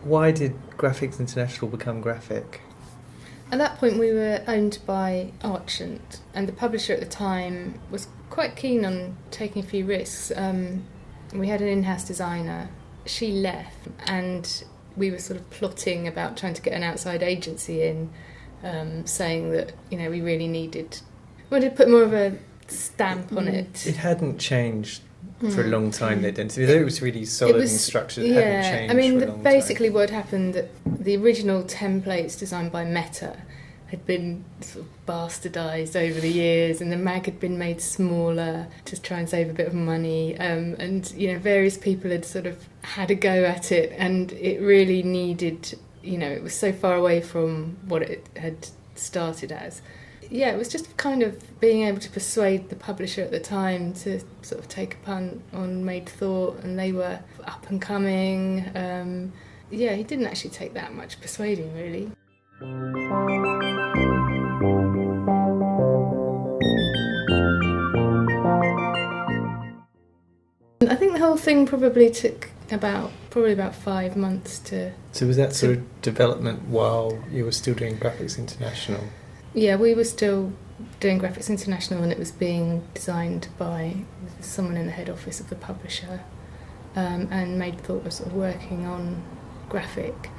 Why did Graphics International become Graphic? At that point we were owned by Archant, and the publisher at the time was quite keen on taking a few risks. We had an in-house designer. She left, and we were sort of plotting about trying to get an outside agency in, saying that, you know, we really wanted to put more of a stamp on it. It hadn't changed for a long time, the identity. It was really solid and structured. It hadn't changed I mean, for a long basically time. what happened, the original templates designed by Meta had been sort of bastardised over the years, and the mag had been made smaller to try and save a bit of money, and, you know, various people had sort of had a go at it, and it really needed, you know, it was so far away from what it had started as. Yeah, it was just kind of being able to persuade the publisher at the time to sort of take a punt on Made Thought, and they were up and coming. Yeah, he didn't actually take that much persuading, really. I think the whole thing probably took about 5 months to... So was that sort of development while you were still doing Graphics International? Yeah, we were still doing Graphics International, and it was being designed by someone in the head office of the publisher, and Made Thought was sort of working on Graphic.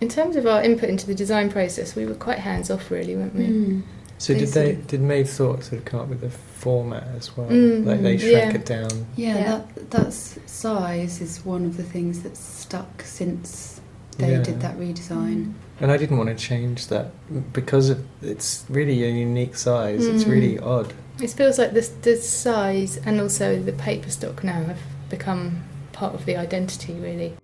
In terms of our input into the design process, we were quite hands-off, really, weren't we? So did Made Thought sort of come up with a format as well? Like they shrank it down? Yeah, that size is one of the things that's stuck since they did that redesign. And I didn't want to change that because it's really a unique size. It's really odd. It feels like the size and also the paper stock now have become part of the identity, really.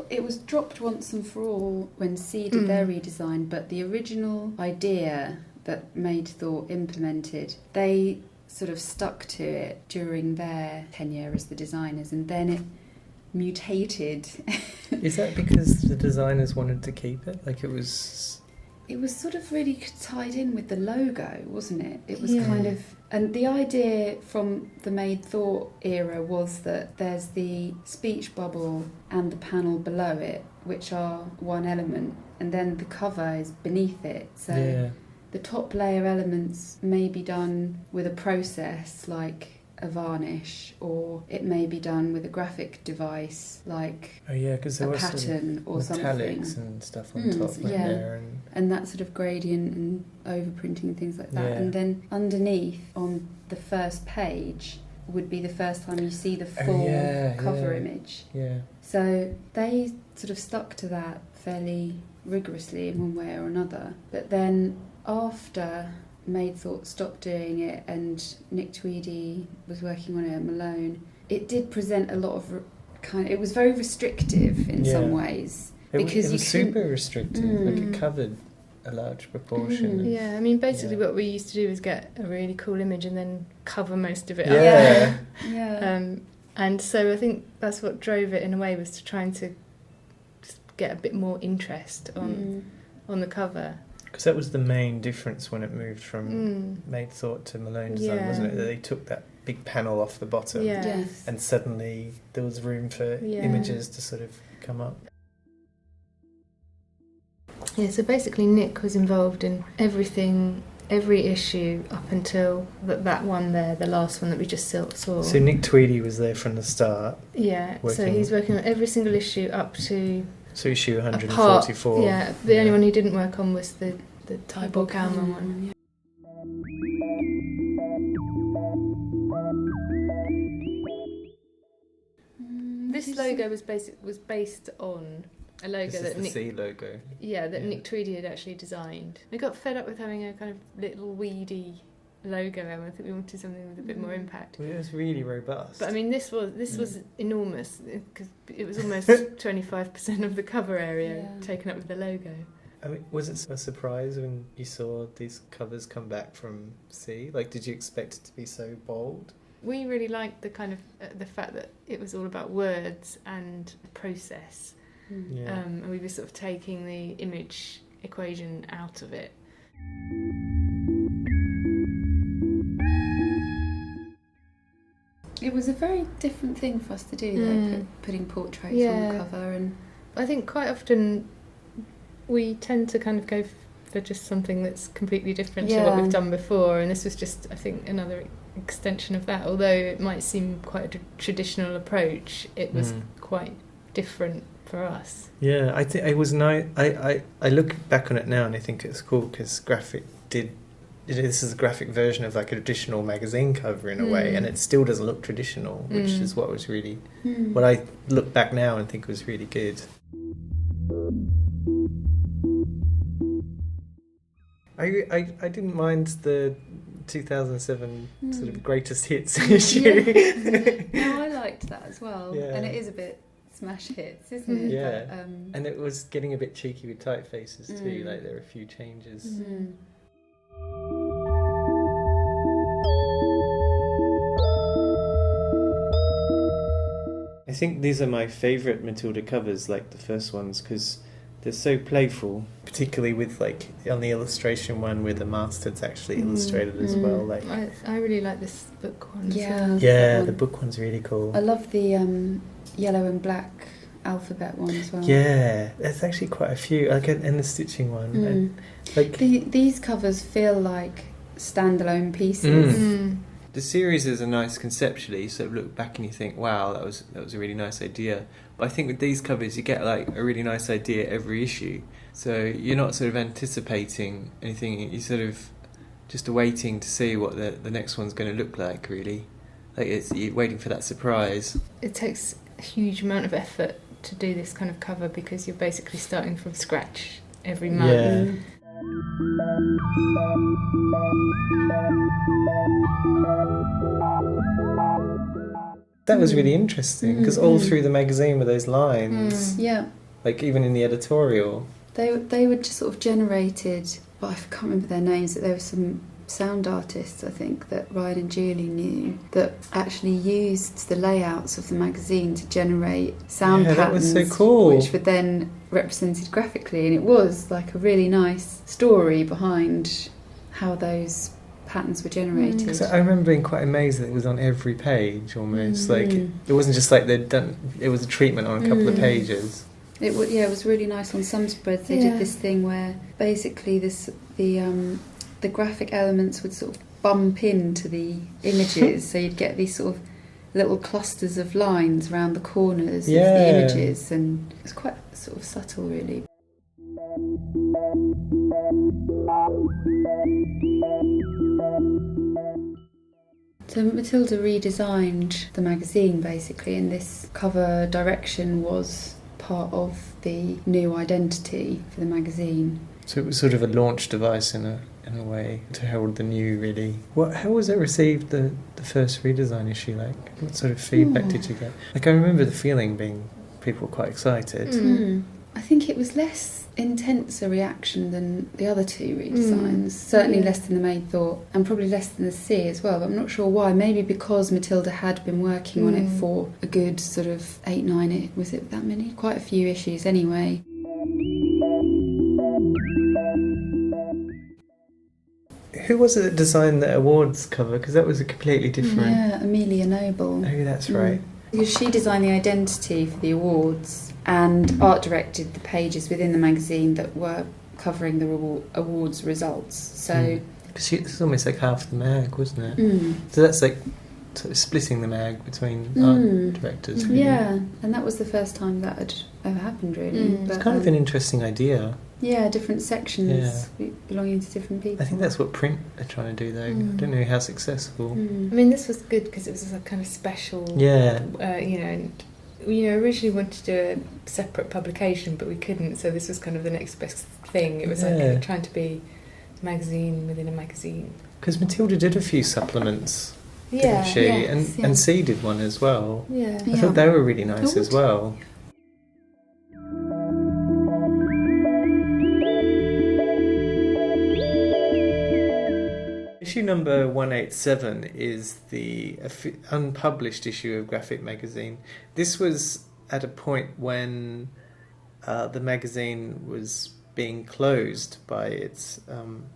It was dropped once and for all when C did their redesign, but the original idea that Made Thought implemented, they sort of stuck to it during their tenure as the designers, and then it mutated. Is that because the designers wanted to keep it? Like it was sort of really tied in with the logo, wasn't it? It was kind of... And the idea from the Made Thought era was that there's the speech bubble and the panel below it, which are one element, and then the cover is beneath it. So the top layer elements may be done with a process like a varnish, or it may be done with a graphic device like a pattern or something. Metallics and stuff on top there. And that sort of gradient and overprinting and things like that. Yeah. And then underneath on the first page would be the first time you see the full cover image. Yeah. So they sort of stuck to that fairly rigorously in one way or another. But then after Made Thought stopped doing it and Nick Tweedy was working on it at Malone, it did present a lot of it was very restrictive in some ways. Because it was super restrictive, like it covered a large proportion. Yeah, I mean, basically what we used to do was get a really cool image and then cover most of it up. And so I think that's what drove it in a way, was to trying to just get a bit more interest on the cover. Because that was the main difference when it moved from Made Thought to Malone Design, wasn't it? That they took that big panel off the bottom and suddenly there was room for images to sort of come up. Yeah, so basically Nick was involved in everything, every issue up until that one there, the last one that we just saw. So Nick Tweedy was there from the start. Yeah, so he's working on every single issue up to... So issue 144. The only one he didn't work on was the Tybor Kalman one. This logo was based on a logo this that is the Nick... C logo. Yeah, that Nick Tweedy had actually designed. We got fed up with having a kind of little weedy logo, and I think we wanted something with a bit more impact. Well, it was really robust. But I mean, this was enormous, because it was almost 25% of the cover area taken up with the logo. I mean, was it a surprise when you saw these covers come back from C? Like, did you expect it to be so bold? We really liked the kind of the fact that it was all about words and process, and we were sort of taking the image equation out of it. It was a very different thing for us to do, though, putting portraits on the cover. And I think quite often we tend to kind of go for just something that's completely different to what we've done before, and this was just, I think, another extension of that. Although it might seem quite a traditional approach, it was quite different for us. Yeah, I think it was nice. I look back on it now and I think it's cool because Grafik did. This is a graphic version of like a traditional magazine cover in a way, and it still doesn't look traditional, which is what was really what I look back now and think was really good. I didn't mind the 2007 sort of greatest hits issue. No, I liked that as well, and it is a bit smash hits, isn't it? Yeah, but, and it was getting a bit cheeky with typefaces too. Like there were a few changes. I think these are my favourite Matilda covers, like the first ones, because they're so playful, particularly with like on the illustration one where the masthead's actually illustrated as well. Like I really like this book one. Yeah, the book one's really cool. I love the yellow and black alphabet one as well. Yeah, there's actually quite a few, like and the stitching one. And, like these covers feel like standalone pieces. The series is a nice conceptually. You sort of look back and you think, wow, that was a really nice idea. But I think with these covers, you get like a really nice idea every issue. So you're not sort of anticipating anything. You're sort of just waiting to see what the next one's going to look like. Really, like you're waiting for that surprise. It takes a huge amount of effort to do this kind of cover because you're basically starting from scratch every month. Yeah. That was really interesting because all through the magazine were those lines. Yeah. Like even in the editorial. They were just sort of generated, but I can't remember their names, that there were some sound artists, I think, that Ryan and Julie knew, that actually used the layouts of the magazine to generate sound patterns. That was so cool. Which were then represented graphically, and it was like a really nice story behind how those patterns were generated. So I remember being quite amazed that it was on every page almost. Like it wasn't just like they'd done, it was a treatment on a couple of pages. It was really nice on some spreads. They did this thing where basically the graphic elements would sort of bump into the images, so you'd get these sort of little clusters of lines around the corners of the images, and it's quite sort of subtle, really. So Matilda redesigned the magazine basically, and this cover direction was part of the new identity for the magazine. So it was sort of a launch device in a way to herald the new, really. How was it received, the first redesign issue? Like, what sort of feedback did you get? Like, I remember the feeling being people were quite excited. I think it was less intense a reaction than the other two redesigns. Certainly less than the Maid Thought, and probably less than the Sea as well, but I'm not sure why. Maybe because Matilda had been working on it for a good sort of 8-9, was it that many? Quite a few issues anyway. Who was it that designed the awards cover? Because that was a completely different... Yeah, Amelia Noble. Oh, that's right. Because she designed the identity for the awards and art directed the pages within the magazine that were covering the awards results. So because it's almost like half the mag, wasn't it? So that's like sort of splitting the mag between art directors. Really. Yeah, and that was the first time that had ever happened, really. It's kind of an interesting idea. Yeah, different sections belonging to different people. I think that's what print are trying to do, though. I don't know how successful. I mean, this was good because it was a kind of special. Yeah. And originally wanted to do a separate publication, but we couldn't. So this was kind of the next best thing. It was like trying to be a magazine within a magazine. Because Matilda did a few supplements, didn't she? And C did one as well. Yeah. I thought they were really nice as well. Issue number 187 is the unpublished issue of Grafik magazine. This was at a point when the magazine was being closed by its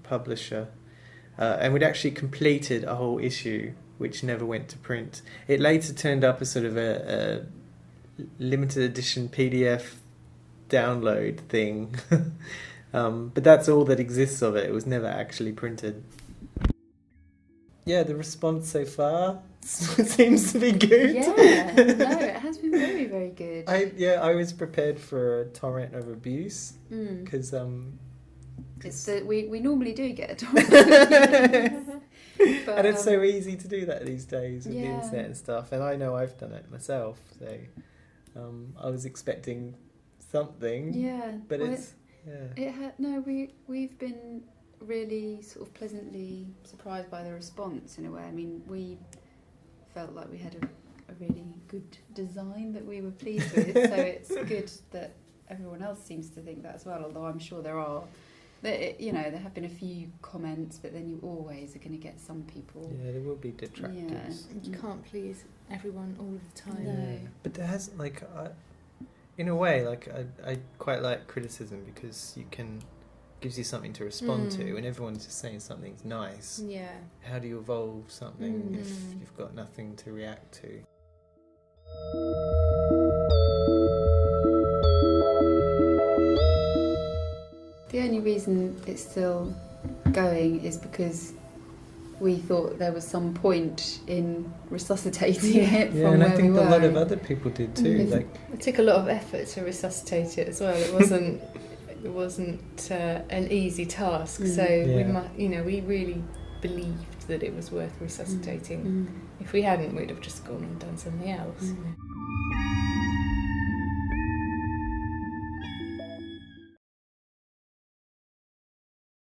publisher, and we'd actually completed a whole issue which never went to print. It later turned up as sort of a limited edition PDF download thing, but that's all that exists of it. It was never actually printed. Yeah, the response so far seems to be good. Yeah, no, it has been very, very good. I was prepared for a torrent of abuse because we normally do get a torrent of abuse. But, and it's so easy to do that these days with the internet and stuff, and I know I've done it myself, so I was expecting something. Yeah, but well, it's we've been really sort of pleasantly surprised by the response in a way. I mean, we felt like we had a really good design that we were pleased with, so it's good that everyone else seems to think that as well, although I'm sure there have been a few comments, but then you always are going to get some people. Yeah, there will be detractors. Yeah. You can't please everyone all the time. No. But there has, in a way, I quite like criticism because gives you something to respond to, and everyone's just saying something's nice. Yeah. How do you evolve something if you've got nothing to react to? The only reason it's still going is because we thought there was some point in resuscitating it from where we were. Yeah, and I think a lot of other people did too. It took a lot of effort to resuscitate it as well. It wasn't an easy task. So we really believed that it was worth resuscitating. If we hadn't, we'd have just gone and done something else.